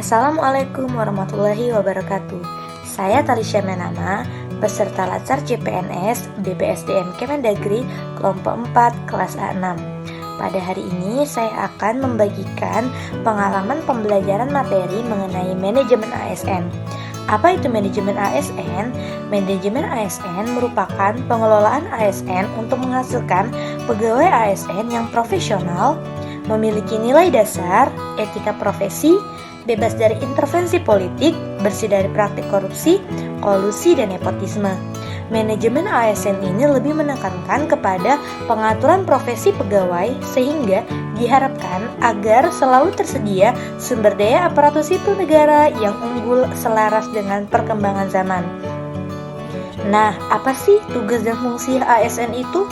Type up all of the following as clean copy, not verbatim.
Assalamualaikum warahmatullahi wabarakatuh. Saya Talisha Menama, peserta Latsar CPNS BPSDM Kemendagri kelompok 4 kelas A6. Pada hari ini saya akan membagikan pengalaman pembelajaran materi mengenai manajemen ASN. Apa itu manajemen ASN? Manajemen ASN merupakan pengelolaan ASN untuk menghasilkan pegawai ASN yang profesional, memiliki nilai dasar, etika profesi, bebas dari intervensi politik, bersih dari praktik korupsi, kolusi, dan nepotisme. Manajemen ASN ini lebih menekankan kepada pengaturan profesi pegawai sehingga diharapkan agar selalu tersedia sumber daya aparatur sipil negara yang unggul selaras dengan perkembangan zaman. Nah, apa sih tugas dan fungsi ASN itu?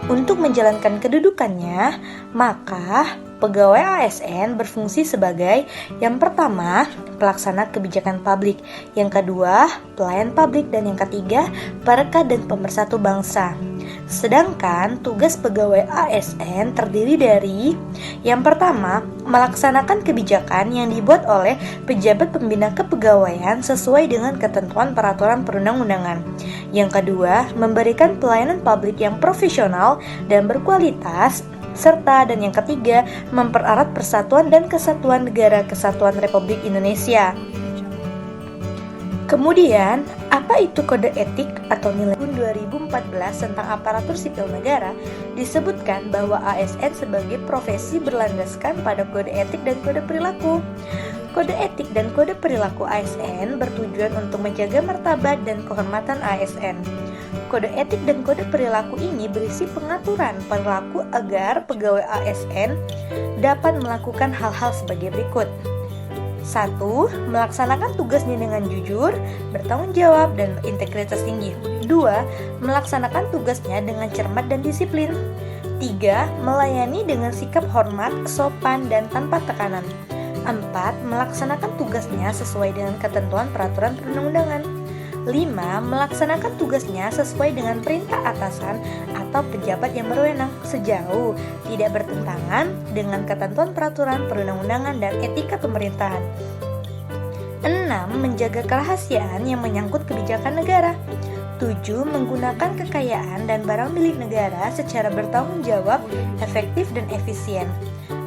Untuk menjalankan kedudukannya, maka pegawai ASN berfungsi sebagai yang pertama, pelaksana kebijakan publik, yang kedua, pelayan publik, dan yang ketiga, perekat dan pemersatu bangsa. Sedangkan tugas pegawai ASN terdiri dari yang pertama, melaksanakan kebijakan yang dibuat oleh pejabat pembina kepegawaian sesuai dengan ketentuan peraturan perundang-undangan. Yang kedua, memberikan pelayanan publik yang profesional dan berkualitas, serta dan yang ketiga, mempererat persatuan dan kesatuan negara kesatuan Republik Indonesia. Kemudian, apa itu kode etik atau nilai? Tahun 2014 tentang aparatur sipil negara disebutkan bahwa ASN sebagai profesi berlandaskan pada kode etik dan kode perilaku. Kode etik dan kode perilaku ASN bertujuan untuk menjaga martabat dan kehormatan ASN. Kode etik dan kode perilaku ini berisi pengaturan perilaku agar pegawai ASN dapat melakukan hal-hal sebagai berikut. 1. Melaksanakan tugasnya dengan jujur, bertanggung jawab, dan integritas tinggi. 2. Melaksanakan tugasnya dengan cermat dan disiplin. 3. Melayani dengan sikap hormat, sopan, dan tanpa tekanan. 4. Melaksanakan tugasnya sesuai dengan ketentuan peraturan perundang-undangan. 5. Melaksanakan tugasnya sesuai dengan perintah atasan atau pejabat yang berwenang sejauh tidak bertentangan dengan ketentuan peraturan perundang-undangan dan etika pemerintahan. 6. Menjaga kerahasiaan yang menyangkut kebijakan negara. 7. Menggunakan kekayaan dan barang milik negara secara bertanggung jawab, efektif, dan efisien.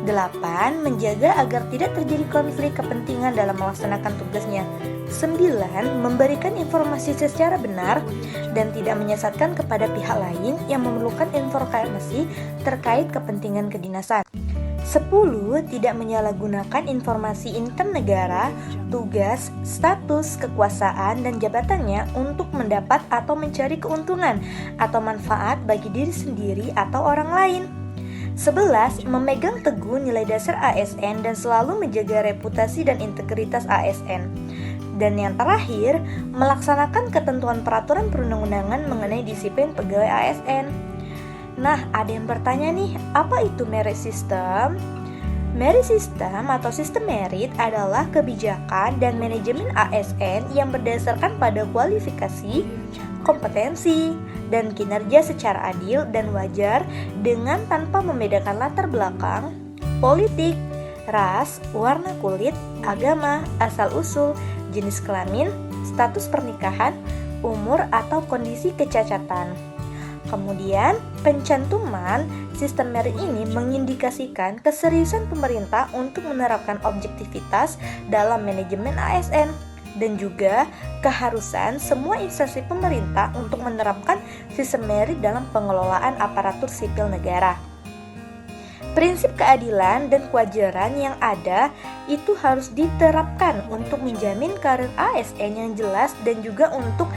8. Menjaga agar tidak terjadi konflik kepentingan dalam melaksanakan tugasnya. 9. Memberikan informasi secara benar dan tidak menyesatkan kepada pihak lain yang memerlukan informasi terkait kepentingan kedinasan. 10. Tidak menyalahgunakan informasi intern negara, tugas, status, kekuasaan, dan jabatannya untuk mendapat atau mencari keuntungan atau manfaat bagi diri sendiri atau orang lain. 11. Memegang teguh nilai dasar ASN dan selalu menjaga reputasi dan integritas ASN. Dan yang terakhir, melaksanakan ketentuan peraturan perundang-undangan mengenai disiplin pegawai ASN. Nah, ada yang bertanya nih, apa itu merit system? Merit system atau sistem merit adalah kebijakan dan manajemen ASN yang berdasarkan pada kualifikasi, kompetensi, dan kinerja secara adil dan wajar dengan tanpa membedakan latar belakang, politik, ras, warna kulit, agama, asal-usul, jenis kelamin, status pernikahan, umur, atau kondisi kecacatan. Kemudian, pencantuman sistem merit ini mengindikasikan keseriusan pemerintah untuk menerapkan objektivitas dalam manajemen ASN dan juga keharusan semua instansi pemerintah untuk menerapkan sistem merit dalam pengelolaan aparatur sipil negara. Prinsip keadilan dan kewajaran yang ada itu harus diterapkan untuk menjamin karir ASN yang jelas dan juga untuk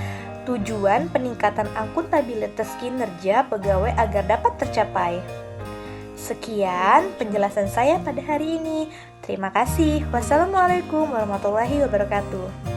tujuan peningkatan akuntabilitas kinerja pegawai agar dapat tercapai. Sekian penjelasan saya pada hari ini. Terima kasih. Wassalamualaikum warahmatullahi wabarakatuh.